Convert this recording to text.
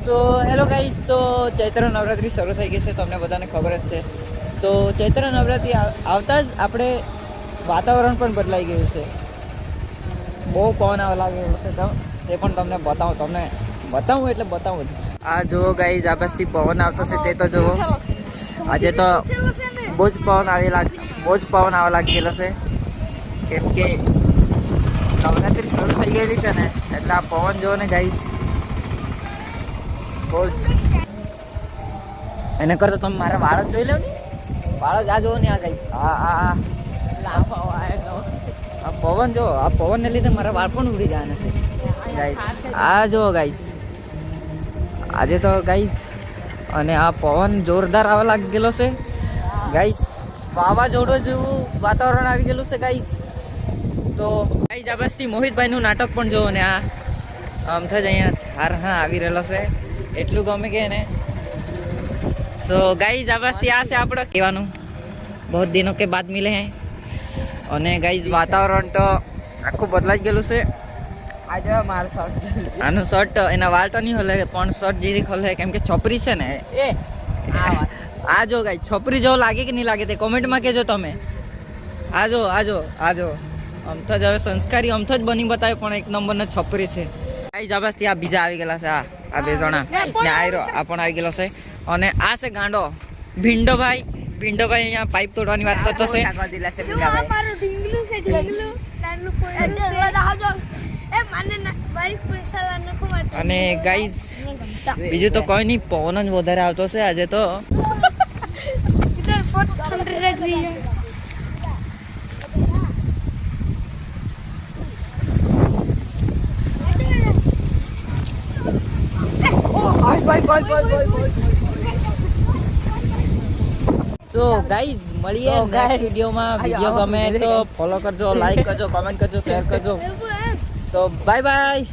So hello guys, તો ચૈત્ર નવરાત્રિ શરૂ થઈ ગઈ છે, તમને બધાને ખબર જ છે. તો ચૈત્ર નવરાત્રિ આવતા જ આપણે વાતાવરણ પણ બદલાઈ ગયું છે. બહુ પવન આવવા લાગેલો છે, તે પણ તમને બતાવું એટલે બતાવું જ. આ જુઓ ગાઈઝ, આ પાસથી પવન આવતો છે તે તો જુઓ. આજે તો બહુ જ પવન આવવા લાગેલો છે, કેમ કે નવરાત્રિ શરૂ થઈ ગયેલી છે ને, એટલે આ પવન જુઓ ને ગાઈઝ. એને કરતો તમે મારા વાળ જ જોઈ લો ને, વાળ જ આ જોવો ને. આ કઈ આ પવન જો, આ પવનને લીધે મારા વાળ પણ ઉડી જવાના છે ગાઈસ. આ જો ગાઈસ, આજે તો ગાઈસ, અને આ પવન જોરદાર આવવા લાગી ગયેલો છે ગાઈસ. વાવાઝોડું જેવું વાતાવરણ આવી ગયેલું છે ગાઈસ. તો ગાઈસ, આ બસથી મોહિતભાઈનું નાટક પણ જોવો ને. આ આમથી જ અહીંયા હા આવી રહેલો છે, એટલું ગમે કે ને. સો ગાઈઝ, આ બસથી આ છે આપણે કહેવાનું, બહુ દિનો કે બાદ મિલે હે. અને ગાઈઝ, વાતાવરણ તો આખું બદલાઈ ગયેલું છે. આજે મારું શર્ટ, આનું શર્ટ એના વાળ તો નહીં ખોલે, પણ શર્ટ જેવી ખોલે, કેમ કે છોપરી છે ને. આ જો ગાઈઝ, છોપરી જેવો લાગે કે નહીં લાગે તે કોમેન્ટમાં કહેજો તમે. આજો અમથો જ હવે સંસ્કારી અમથો જ બની બતાવે, પણ એક નંબરના છોપરી છે ગાઈઝ. આ બસથી આ બીજા આવી ગયેલા છે, આ બે જણા ને આયરો આ પણ આવી ગયેલો છે. અને આ છે ગાંડો ભીંડોભાઈ અહીંયા પાઇપ તોડવાની વાત કરતો છે. અને ગાઈઝ, બીજું તો કોઈ નહીં, પવન જ વધારે આવતો છે આજે તો. સો ગાઈઝ, મળીએ નેક્સ્ટ વિડીયોમાં. વિડીયો ગમે તો ફોલો કરજો, લાઈક કરજો, કમેન્ટ કરજો, શેર કરજો. તો બાય બાય.